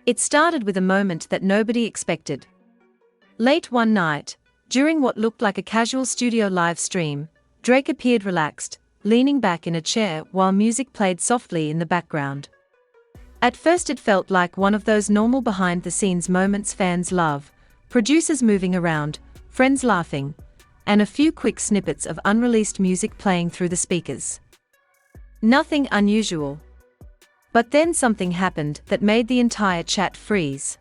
It started with a moment that nobody expected. Late one night, during what looked like a casual studio live stream, Drake appeared relaxed, leaning back in a chair while music played softly in the background. At first it felt like one of those normal behind-the-scenes moments fans love, producers moving around, friends laughing, and a few quick snippets of unreleased music playing through the speakers. Nothing unusual. But then something happened that made the entire chat freeze.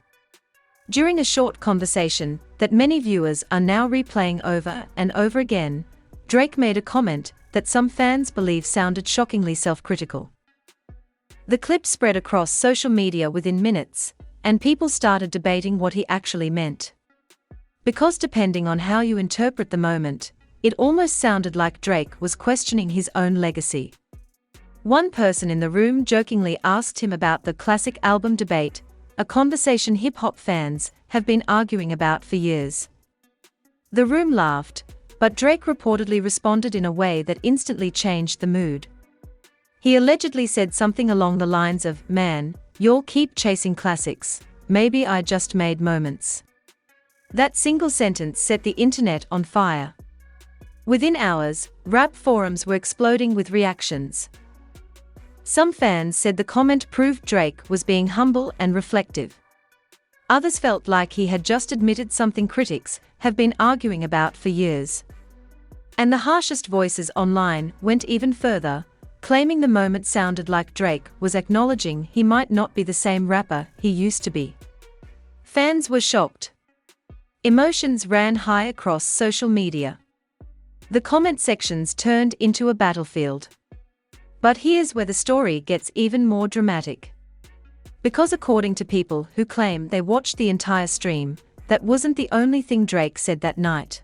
During a short conversation that many viewers are now replaying over and over again, Drake made a comment that some fans believe sounded shockingly self-critical. The clip spread across social media within minutes, and people started debating what he actually meant. Because depending on how you interpret the moment, it almost sounded like Drake was questioning his own legacy. One person in the room jokingly asked him about the classic album debate, a conversation hip-hop fans have been arguing about for years. The room laughed, but Drake reportedly responded in a way that instantly changed the mood. He allegedly said something along the lines of, "Man, y'all keep chasing classics, maybe I just made moments." That single sentence set the internet on fire. Within hours, rap forums were exploding with reactions. Some fans said the comment proved Drake was being humble and reflective. Others felt like he had just admitted something critics have been arguing about for years. And the harshest voices online went even further, claiming the moment sounded like Drake was acknowledging he might not be the same rapper he used to be. Fans were shocked. Emotions ran high across social media. The comment sections turned into a battlefield. But here's where the story gets even more dramatic. Because according to people who claim they watched the entire stream, that wasn't the only thing Drake said that night.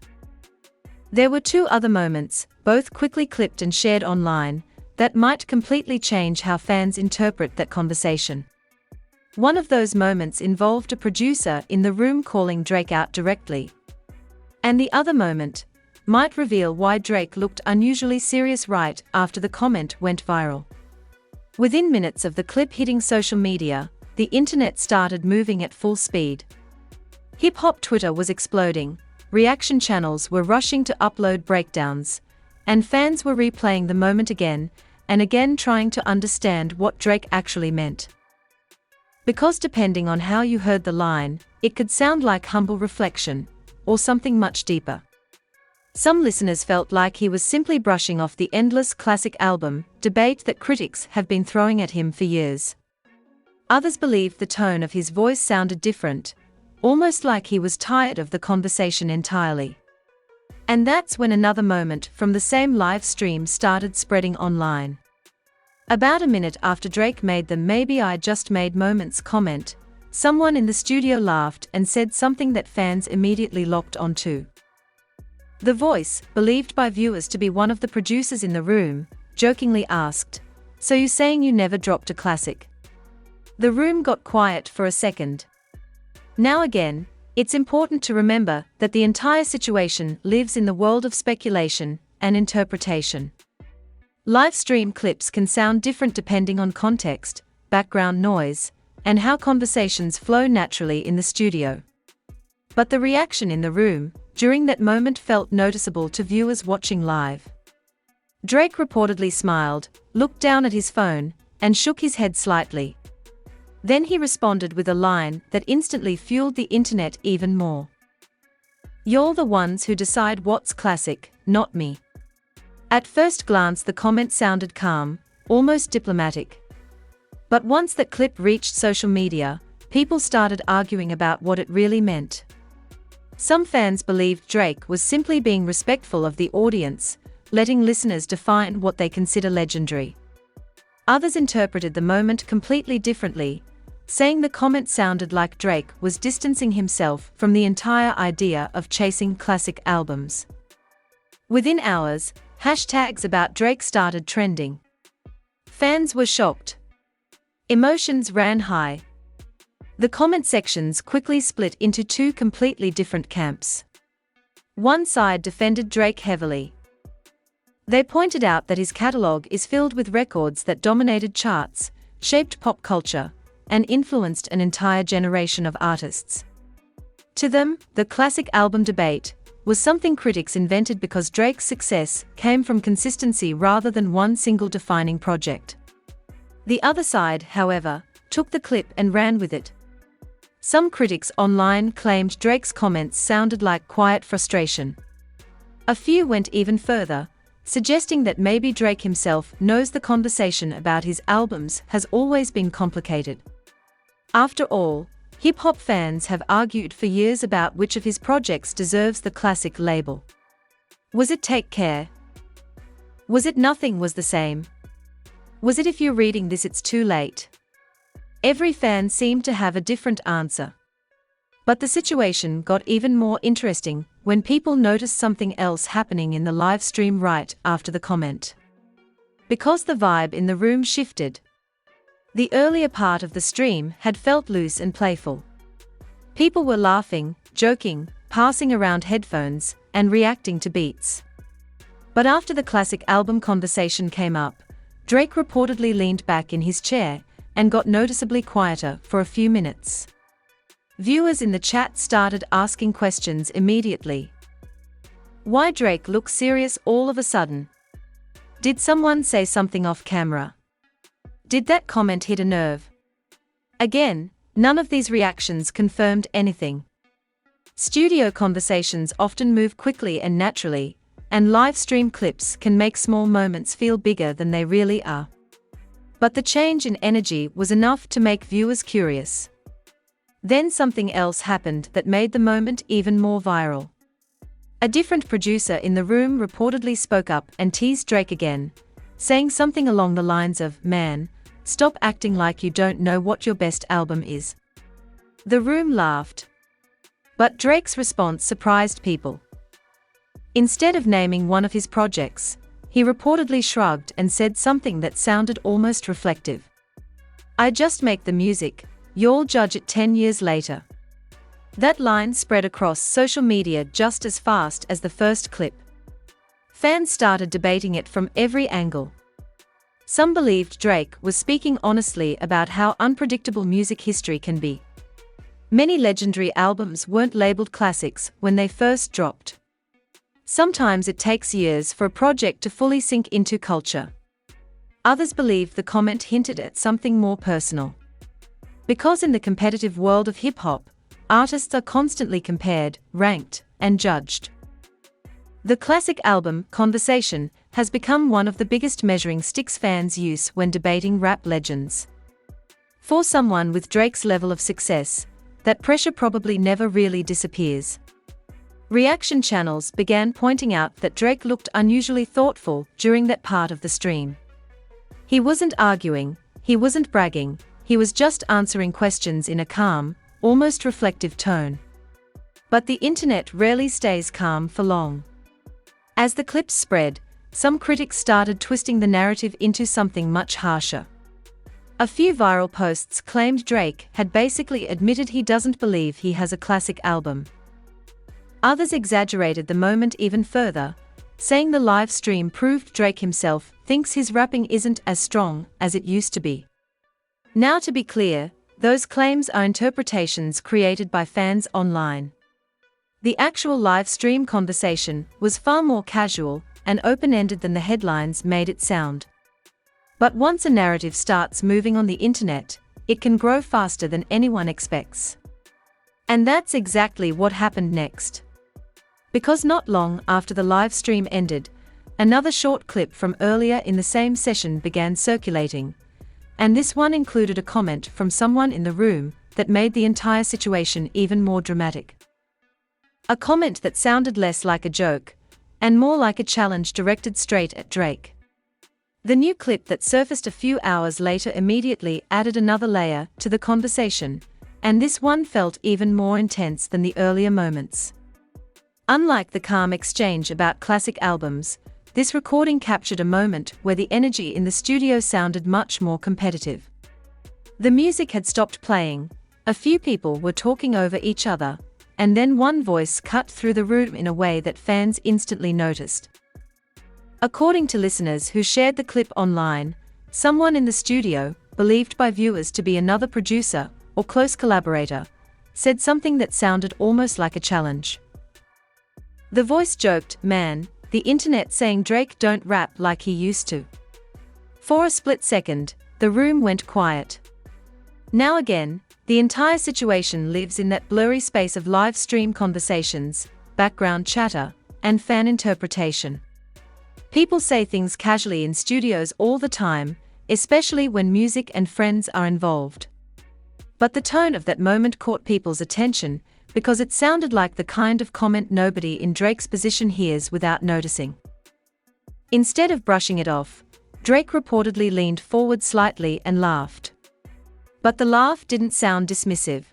There were two other moments, both quickly clipped and shared online, that might completely change how fans interpret that conversation. One of those moments involved a producer in the room calling Drake out directly. And the other moment might reveal why Drake looked unusually serious right after the comment went viral. Within minutes of the clip hitting social media, the internet started moving at full speed. Hip-hop Twitter was exploding, reaction channels were rushing to upload breakdowns, and fans were replaying the moment again and again trying to understand what Drake actually meant. Because depending on how you heard the line, it could sound like humble reflection, or something much deeper. Some listeners felt like he was simply brushing off the endless classic album debate that critics have been throwing at him for years. Others believed the tone of his voice sounded different, almost like he was tired of the conversation entirely. And that's when another moment from the same live stream started spreading online. About a minute after Drake made the "maybe I just made moments" comment, someone in the studio laughed and said something that fans immediately locked onto. The voice, believed by viewers to be one of the producers in the room, jokingly asked, "So you saying you never dropped a classic?" The room got quiet for a second. Now again, it's important to remember that the entire situation lives in the world of speculation and interpretation. Live stream clips can sound different depending on context, background noise, and how conversations flow naturally in the studio. But the reaction in the room during that moment felt noticeable to viewers watching live. Drake reportedly smiled, looked down at his phone, and shook his head slightly. Then he responded with a line that instantly fueled the internet even more. "You're the ones who decide what's classic, not me." At first glance the comment sounded calm, almost diplomatic. But once that clip reached social media, people started arguing about what it really meant. Some fans believed Drake was simply being respectful of the audience, letting listeners define what they consider legendary. Others interpreted the moment completely differently, saying the comment sounded like Drake was distancing himself from the entire idea of chasing classic albums. Within hours, hashtags about Drake started trending. Fans were shocked. Emotions ran high. The comment sections quickly split into two completely different camps. One side defended Drake heavily. They pointed out that his catalog is filled with records that dominated charts, shaped pop culture, and influenced an entire generation of artists. To them, the classic album debate was something critics invented because Drake's success came from consistency rather than one single defining project. The other side, however, took the clip and ran with it. Some critics online claimed Drake's comments sounded like quiet frustration. A few went even further, suggesting that maybe Drake himself knows the conversation about his albums has always been complicated. After all, hip-hop fans have argued for years about which of his projects deserves the classic label. Was it Take Care? Was it Nothing Was the Same? Was it If You're Reading This It's Too Late? Every fan seemed to have a different answer. But the situation got even more interesting when people noticed something else happening in the live stream right after the comment. Because the vibe in the room shifted. The earlier part of the stream had felt loose and playful. People were laughing, joking, passing around headphones, and reacting to beats. But after the classic album conversation came up, Drake reportedly leaned back in his chair and got noticeably quieter for a few minutes. Viewers in the chat started asking questions immediately. Why Drake look serious all of a sudden? Did someone say something off camera? Did that comment hit a nerve? Again, none of these reactions confirmed anything. Studio conversations often move quickly and naturally, and live stream clips can make small moments feel bigger than they really are. But the change in energy was enough to make viewers curious. Then something else happened that made the moment even more viral. A different producer in the room reportedly spoke up and teased Drake again, saying something along the lines of, "Man, stop acting like you don't know what your best album is." The room laughed. But Drake's response surprised people. Instead of naming one of his projects, he reportedly shrugged and said something that sounded almost reflective. "I just make the music, you'll judge it 10 years later." That line spread across social media just as fast as the first clip. Fans started debating it from every angle. Some believed Drake was speaking honestly about how unpredictable music history can be. Many legendary albums weren't labeled classics when they first dropped. Sometimes it takes years for a project to fully sink into culture. Others believe the comment hinted at something more personal. Because in the competitive world of hip-hop, artists are constantly compared, ranked, and judged. The classic album conversation has become one of the biggest measuring sticks fans use when debating rap legends. For someone with Drake's level of success, that pressure probably never really disappears. Reaction channels began pointing out that Drake looked unusually thoughtful during that part of the stream. He wasn't arguing, he wasn't bragging, he was just answering questions in a calm, almost reflective tone. But the internet rarely stays calm for long. As the clips spread, some critics started twisting the narrative into something much harsher. A few viral posts claimed Drake had basically admitted he doesn't believe he has a classic album. Others exaggerated the moment even further, saying the live stream proved Drake himself thinks his rapping isn't as strong as it used to be. Now, to be clear, those claims are interpretations created by fans online. The actual live stream conversation was far more casual and open-ended than the headlines made it sound. But once a narrative starts moving on the internet, it can grow faster than anyone expects. And that's exactly what happened next. Because not long after the live stream ended, another short clip from earlier in the same session began circulating, and this one included a comment from someone in the room that made the entire situation even more dramatic. A comment that sounded less like a joke, and more like a challenge directed straight at Drake. The new clip that surfaced a few hours later immediately added another layer to the conversation, and this one felt even more intense than the earlier moments. Unlike the calm exchange about classic albums, this recording captured a moment where the energy in the studio sounded much more competitive. The music had stopped playing, a few people were talking over each other, and then one voice cut through the room in a way that fans instantly noticed. According to listeners who shared the clip online, someone in the studio believed by viewers to be another producer or close collaborator, said something that sounded almost like a challenge. The voice joked, "Man, the internet saying Drake don't rap like he used to." For a split second, the room went quiet. Now again, the entire situation lives in that blurry space of live stream conversations, background chatter, and fan interpretation. People say things casually in studios all the time, especially when music and friends are involved. But the tone of that moment caught people's attention because it sounded like the kind of comment nobody in Drake's position hears without noticing. Instead of brushing it off, Drake reportedly leaned forward slightly and laughed. But the laugh didn't sound dismissive.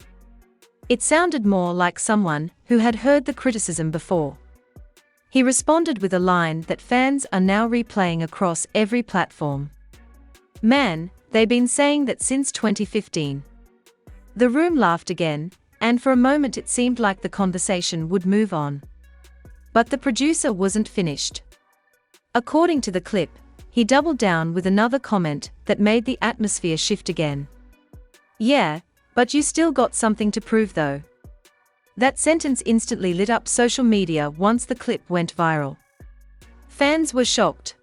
It sounded more like someone who had heard the criticism before. He responded with a line that fans are now replaying across every platform. "Man, they've been saying that since 2015. The room laughed again, and for a moment it seemed like the conversation would move on. But the producer wasn't finished. According to the clip, he doubled down with another comment that made the atmosphere shift again. "Yeah, but you still got something to prove though." That sentence instantly lit up social media once the clip went viral. Fans were shocked.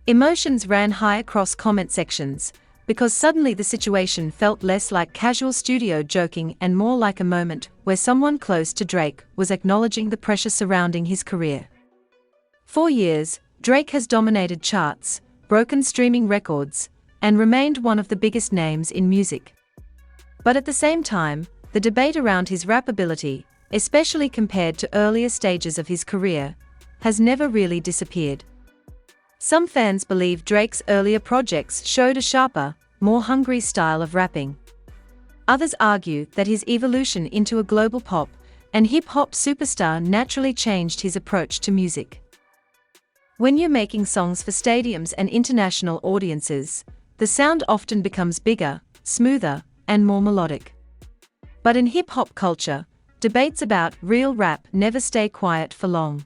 Emotions ran high across comment sections, because suddenly the situation felt less like casual studio joking and more like a moment where someone close to Drake was acknowledging the pressure surrounding his career. For years, Drake has dominated charts, broken streaming records, and remained one of the biggest names in music. But at the same time, the debate around his rap ability, especially compared to earlier stages of his career, has never really disappeared. Some fans believe Drake's earlier projects showed a sharper, more hungry style of rapping. Others argue that his evolution into a global pop and hip-hop superstar naturally changed his approach to music. When you're making songs for stadiums and international audiences, the sound often becomes bigger, smoother, and more melodic. But in hip-hop culture, debates about real rap never stay quiet for long.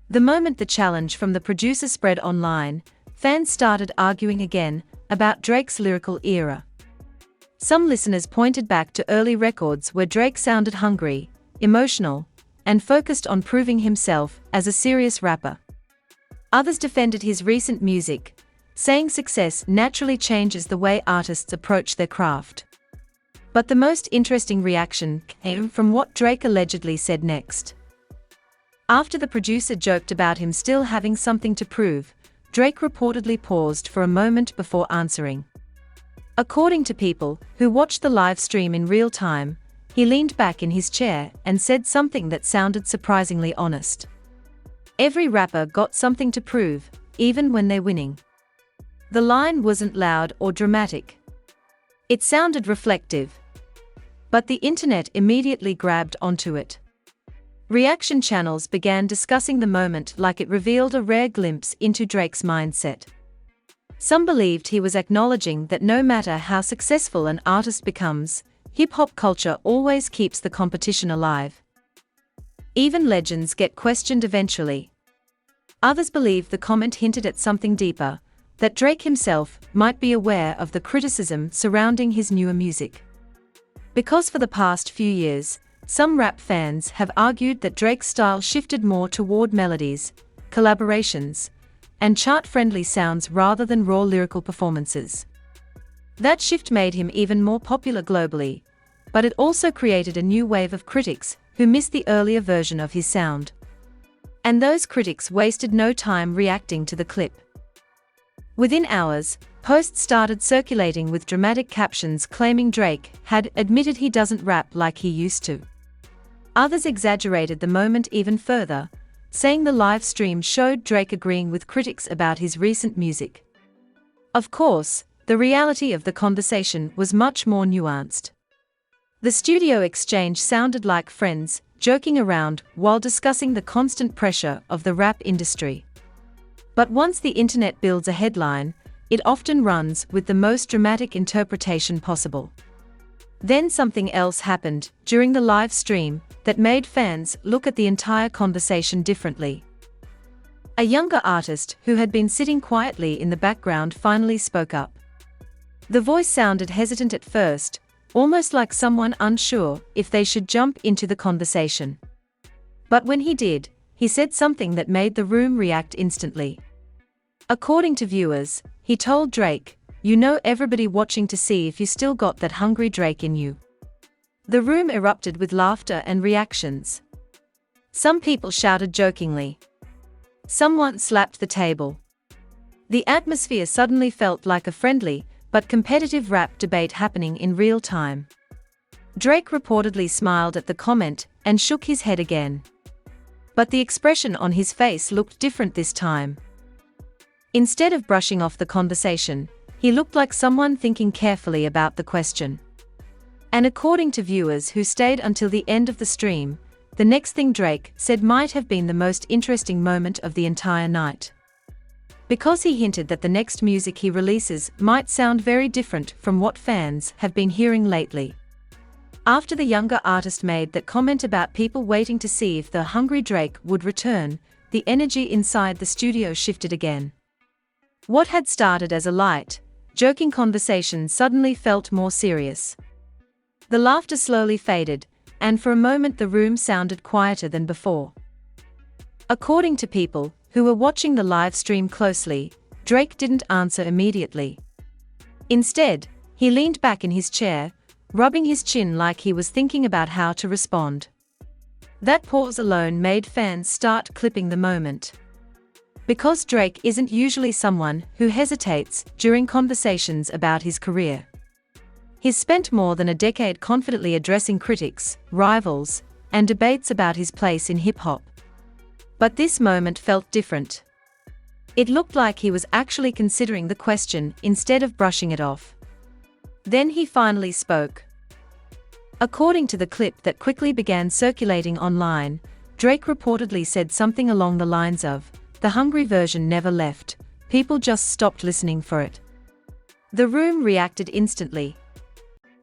The moment the challenge from the producer spread online, fans started arguing again about Drake's lyrical era. Some listeners pointed back to early records where Drake sounded hungry, emotional, and focused on proving himself as a serious rapper. Others defended his recent music, saying success naturally changes the way artists approach their craft. But the most interesting reaction came from what Drake allegedly said next. After the producer joked about him still having something to prove, Drake reportedly paused for a moment before answering. According to people who watched the live stream in real time, he leaned back in his chair and said something that sounded surprisingly honest. "Every rapper got something to prove, even when they're winning." The line wasn't loud or dramatic. It sounded reflective. But the internet immediately grabbed onto it. Reaction channels began discussing the moment like it revealed a rare glimpse into Drake's mindset. Some believed he was acknowledging that no matter how successful an artist becomes, hip-hop culture always keeps the competition alive. Even legends get questioned eventually. Others believe the comment hinted at something deeper, that Drake himself might be aware of the criticism surrounding his newer music. Because for the past few years, some rap fans have argued that Drake's style shifted more toward melodies, collaborations, and chart-friendly sounds rather than raw lyrical performances. That shift made him even more popular globally, but it also created a new wave of critics who missed the earlier version of his sound. And those critics wasted no time reacting to the clip. Within hours, posts started circulating with dramatic captions claiming Drake had admitted he doesn't rap like he used to. Others exaggerated the moment even further, saying the live stream showed Drake agreeing with critics about his recent music. Of course, the reality of the conversation was much more nuanced. The studio exchange sounded like friends, joking around while discussing the constant pressure of the rap industry. But once the internet builds a headline, it often runs with the most dramatic interpretation possible. Then something else happened during the live stream that made fans look at the entire conversation differently. A younger artist who had been sitting quietly in the background finally spoke up. The voice sounded hesitant at first, almost like someone unsure if they should jump into the conversation. But when he did, he said something that made the room react instantly. According to viewers, he told Drake, "You know, everybody watching to see if you still got that hungry Drake in you." The room erupted with laughter and reactions. Some people shouted jokingly. Someone slapped the table. The atmosphere suddenly felt like a friendly, but competitive rap debate happening in real time. Drake reportedly smiled at the comment and shook his head again. But the expression on his face looked different this time. Instead of brushing off the conversation, he looked like someone thinking carefully about the question. And according to viewers who stayed until the end of the stream, the next thing Drake said might have been the most interesting moment of the entire night. Because he hinted that the next music he releases might sound very different from what fans have been hearing lately. After the younger artist made that comment about people waiting to see if the hungry Drake would return, the energy inside the studio shifted again. What had started as a light, joking conversation suddenly felt more serious. The laughter slowly faded, and for a moment the room sounded quieter than before. According to people who were watching the live stream closely, Drake didn't answer immediately. Instead, he leaned back in his chair, rubbing his chin like he was thinking about how to respond. That pause alone made fans start clipping the moment. Because Drake isn't usually someone who hesitates during conversations about his career. He's spent more than a decade confidently addressing critics, rivals, and debates about his place in hip-hop. But this moment felt different. It looked like he was actually considering the question instead of brushing it off. Then he finally spoke. According to the clip that quickly began circulating online, Drake reportedly said something along the lines of, "The hungry version never left, people just stopped listening for it." The room reacted instantly.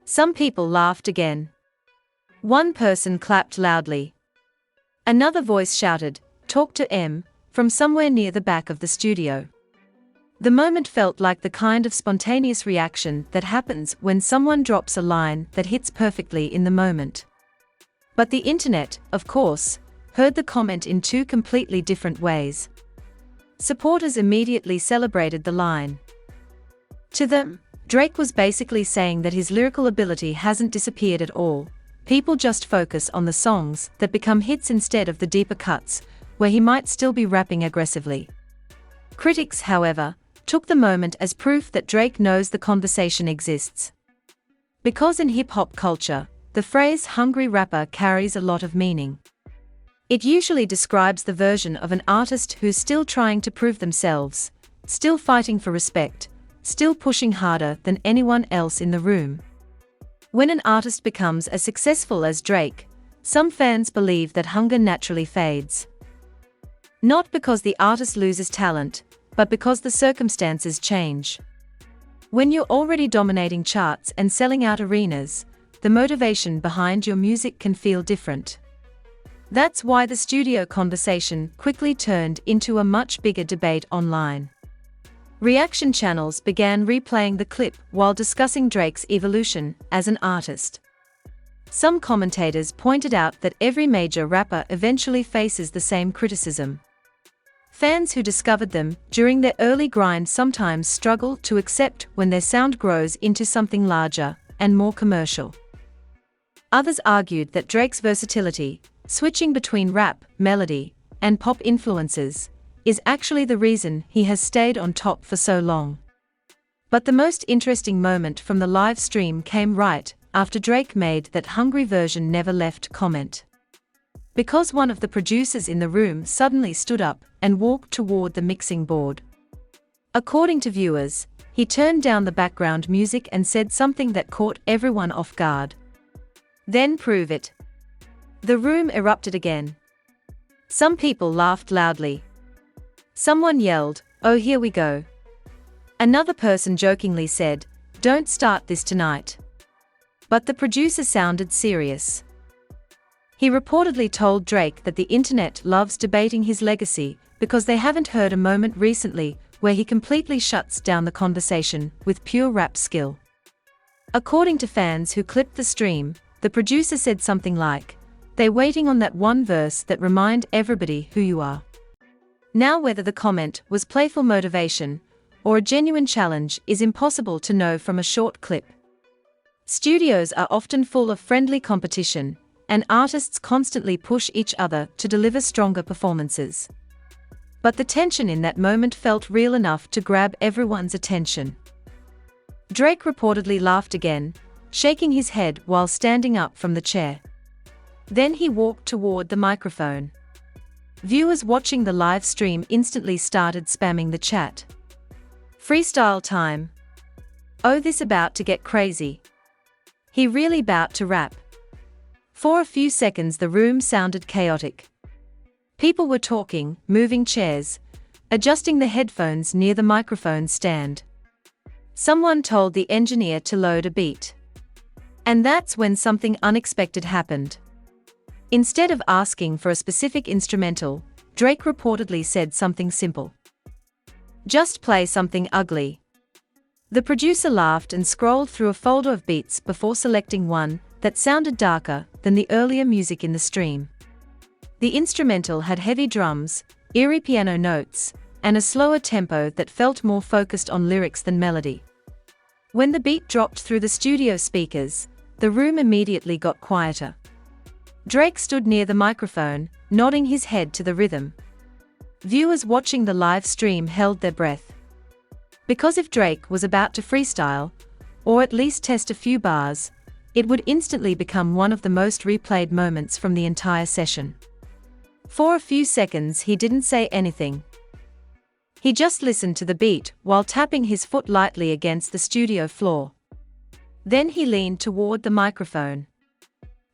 Some people laughed again. One person clapped loudly. Another voice shouted, "Talk to M," from somewhere near the back of the studio. The moment felt like the kind of spontaneous reaction that happens when someone drops a line that hits perfectly in the moment. But the internet, of course, heard the comment in two completely different ways. Supporters immediately celebrated the line. To them, Drake was basically saying that his lyrical ability hasn't disappeared at all. People just focus on the songs that become hits instead of the deeper cuts, where he might still be rapping aggressively. Critics, however, took the moment as proof that Drake knows the conversation exists. Because in hip-hop culture, the phrase hungry rapper carries a lot of meaning. It usually describes the version of an artist who's still trying to prove themselves, still fighting for respect, still pushing harder than anyone else in the room. When an artist becomes as successful as Drake, some fans believe that hunger naturally fades. Not because the artist loses talent, but because the circumstances change. When you're already dominating charts and selling out arenas, the motivation behind your music can feel different. That's why the studio conversation quickly turned into a much bigger debate online. Reaction channels began replaying the clip while discussing Drake's evolution as an artist. Some commentators pointed out that every major rapper eventually faces the same criticism. Fans who discovered them during their early grind sometimes struggle to accept when their sound grows into something larger and more commercial. Others argued that Drake's versatility, switching between rap, melody, and pop influences, is actually the reason he has stayed on top for so long. But the most interesting moment from the live stream came right after Drake made that hungry version never left comment. Because one of the producers in the room suddenly stood up and walked toward the mixing board. According to viewers, he turned down the background music and said something that caught everyone off guard. "Then prove it." The room erupted again. Some people laughed loudly. Someone yelled, "Oh, here we go." Another person jokingly said, "Don't start this tonight." But the producer sounded serious. He reportedly told Drake that the internet loves debating his legacy because they haven't heard a moment recently where he completely shuts down the conversation with pure rap skill. According to fans who clipped the stream, the producer said something like, "They're waiting on that one verse that remind everybody who you are." Now whether the comment was playful motivation or a genuine challenge is impossible to know from a short clip. Studios are often full of friendly competition, and artists constantly push each other to deliver stronger performances. But the tension in that moment felt real enough to grab everyone's attention. Drake reportedly laughed again, shaking his head while standing up from the chair. Then he walked toward the microphone. Viewers watching the live stream instantly started spamming the chat. "Freestyle time. Oh, this about to get crazy. He really bout to rap." For a few seconds the room sounded chaotic. People were talking, moving chairs, adjusting the headphones near the microphone stand. Someone told the engineer to load a beat. And that's when something unexpected happened. Instead of asking for a specific instrumental, Drake reportedly said something simple. "Just play something ugly." The producer laughed and scrolled through a folder of beats before selecting one that sounded darker than the earlier music in the stream. The instrumental had heavy drums, eerie piano notes, and a slower tempo that felt more focused on lyrics than melody. When the beat dropped through the studio speakers, the room immediately got quieter. Drake stood near the microphone, nodding his head to the rhythm. Viewers watching the live stream held their breath. Because if Drake was about to freestyle, or at least test a few bars, it would instantly become one of the most replayed moments from the entire session. For a few seconds he didn't say anything. He just listened to the beat while tapping his foot lightly against the studio floor. Then he leaned toward the microphone.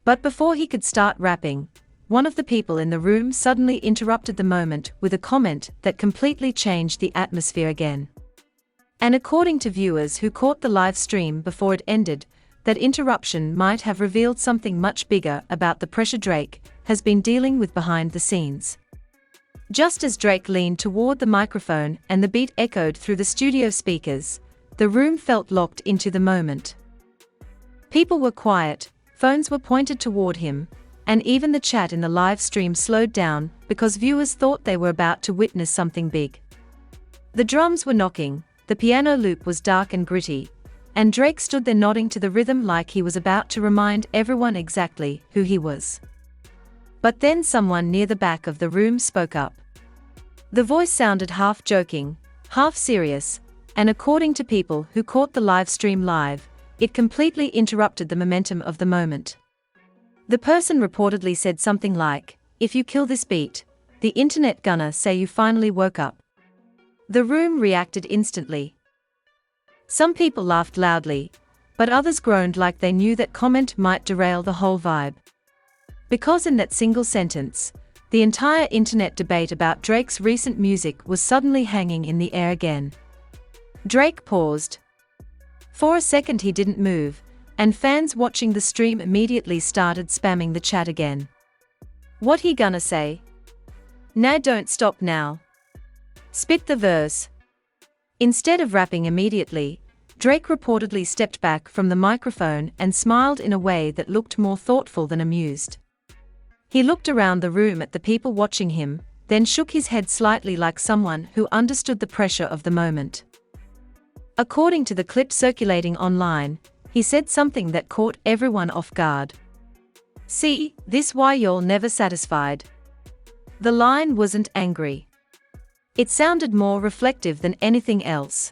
But before he could start rapping, one of the people in the room suddenly interrupted the moment with a comment that completely changed the atmosphere again. And according to viewers who caught the live stream before it ended, that interruption might have revealed something much bigger about the pressure Drake has been dealing with behind the scenes. Just as Drake leaned toward the microphone and the beat echoed through the studio speakers, the room felt locked into the moment. People were quiet, phones were pointed toward him, and even the chat in the live stream slowed down because viewers thought they were about to witness something big. The drums were knocking, the piano loop was dark and gritty, and Drake stood there nodding to the rhythm like he was about to remind everyone exactly who he was. But then someone near the back of the room spoke up. The voice sounded half joking, half serious, and according to people who caught the live stream live, it completely interrupted the momentum of the moment. The person reportedly said something like, "If you kill this beat, the internet gonna say you finally woke up." The room reacted instantly. Some people laughed loudly, but others groaned like they knew that comment might derail the whole vibe. Because in that single sentence, the entire internet debate about Drake's recent music was suddenly hanging in the air again. Drake paused. For a second he didn't move, and fans watching the stream immediately started spamming the chat again. "What he gonna say? Nah, don't stop now. Spit the verse." Instead of rapping immediately, Drake reportedly stepped back from the microphone and smiled in a way that looked more thoughtful than amused. He looked around the room at the people watching him, then shook his head slightly like someone who understood the pressure of the moment. According to the clip circulating online, he said something that caught everyone off guard. "See, this why y'all never satisfied." The line wasn't angry. It sounded more reflective than anything else.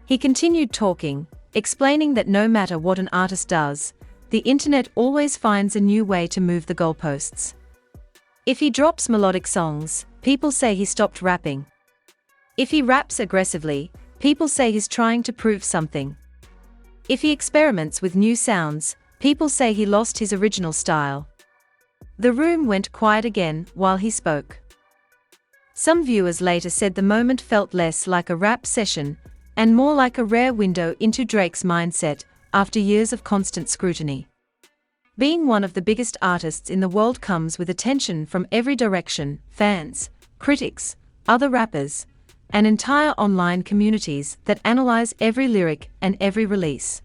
He continued talking, explaining that no matter what an artist does, the internet always finds a new way to move the goalposts. If he drops melodic songs, people say he stopped rapping. If he raps aggressively, people say he's trying to prove something. If he experiments with new sounds, people say he lost his original style. The room went quiet again while he spoke. Some viewers later said the moment felt less like a rap session and more like a rare window into Drake's mindset after years of constant scrutiny. Being one of the biggest artists in the world comes with attention from every direction: fans, critics, other rappers, and entire online communities that analyze every lyric and every release.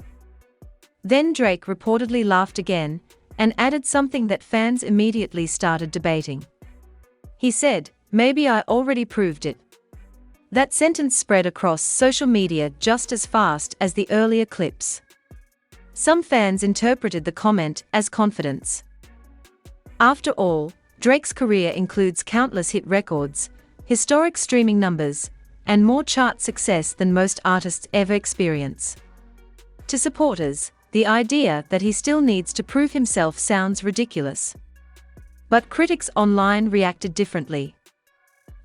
Then Drake reportedly laughed again and added something that fans immediately started debating. He said, "Maybe I already proved it." That sentence spread across social media just as fast as the earlier clips. Some fans interpreted the comment as confidence. After all, Drake's career includes countless hit records, historic streaming numbers, and more chart success than most artists ever experience. To supporters, the idea that he still needs to prove himself sounds ridiculous. But critics online reacted differently.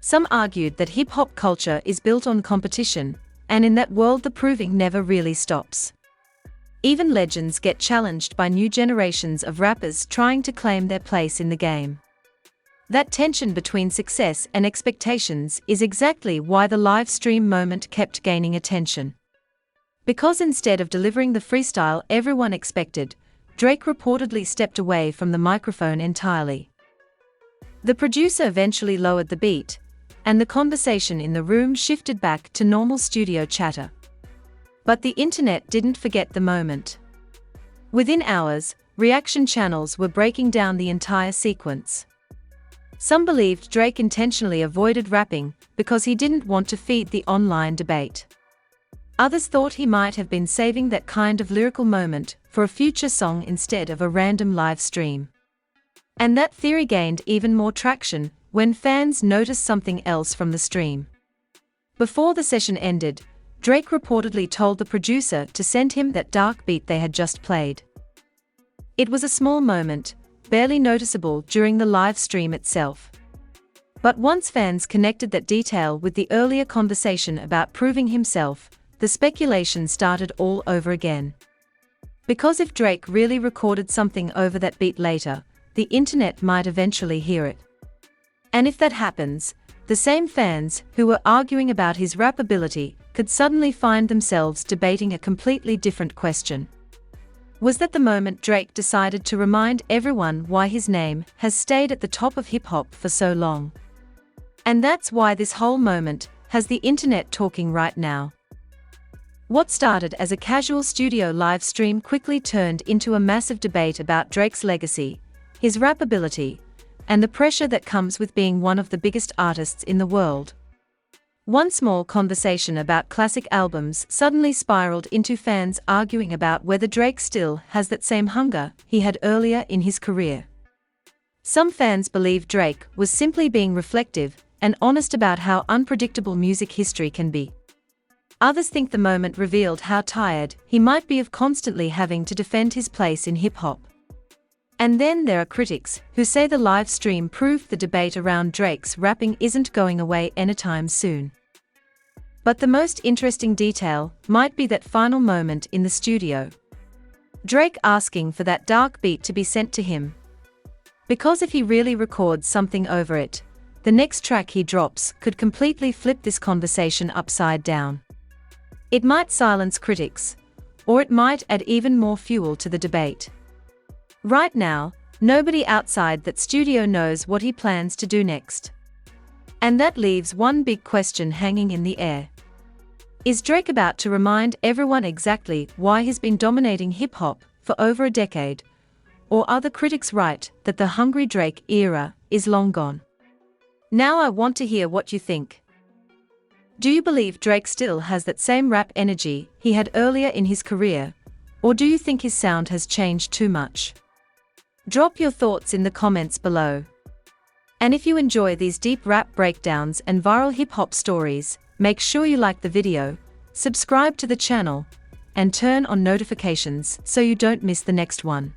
Some argued that hip-hop culture is built on competition, and in that world the proving never really stops. Even legends get challenged by new generations of rappers trying to claim their place in the game. That tension between success and expectations is exactly why the live stream moment kept gaining attention. Because instead of delivering the freestyle everyone expected, Drake reportedly stepped away from the microphone entirely. The producer eventually lowered the beat, and the conversation in the room shifted back to normal studio chatter. But the internet didn't forget the moment. Within hours, reaction channels were breaking down the entire sequence. Some believed Drake intentionally avoided rapping because he didn't want to feed the online debate. Others thought he might have been saving that kind of lyrical moment for a future song instead of a random live stream. And that theory gained even more traction when fans noticed something else from the stream. Before the session ended, Drake reportedly told the producer to send him that dark beat they had just played. It was a small moment, barely noticeable during the live stream itself. But once fans connected that detail with the earlier conversation about proving himself, the speculation started all over again. Because if Drake really recorded something over that beat later, the internet might eventually hear it. And if that happens, the same fans who were arguing about his rap ability could suddenly find themselves debating a completely different question. Was that the moment Drake decided to remind everyone why his name has stayed at the top of hip-hop for so long? And that's why this whole moment has the internet talking right now. What started as a casual studio live stream quickly turned into a massive debate about Drake's legacy, his rap ability, and the pressure that comes with being one of the biggest artists in the world. One small conversation about classic albums suddenly spiraled into fans arguing about whether Drake still has that same hunger he had earlier in his career. Some fans believe Drake was simply being reflective and honest about how unpredictable music history can be. Others think the moment revealed how tired he might be of constantly having to defend his place in hip-hop. And then there are critics who say the live stream proved the debate around Drake's rapping isn't going away anytime soon. But the most interesting detail might be that final moment in the studio. Drake asking for that dark beat to be sent to him. Because if he really records something over it, the next track he drops could completely flip this conversation upside down. It might silence critics, or it might add even more fuel to the debate. Right now, nobody outside that studio knows what he plans to do next. And that leaves one big question hanging in the air. Is Drake about to remind everyone exactly why he's been dominating hip-hop for over a decade? Or are the critics right that the Hungry Drake era is long gone? Now I want to hear what you think. Do you believe Drake still has that same rap energy he had earlier in his career? Or do you think his sound has changed too much? Drop your thoughts in the comments below. And if you enjoy these deep rap breakdowns and viral hip-hop stories, make sure you like the video, subscribe to the channel, and turn on notifications so you don't miss the next one.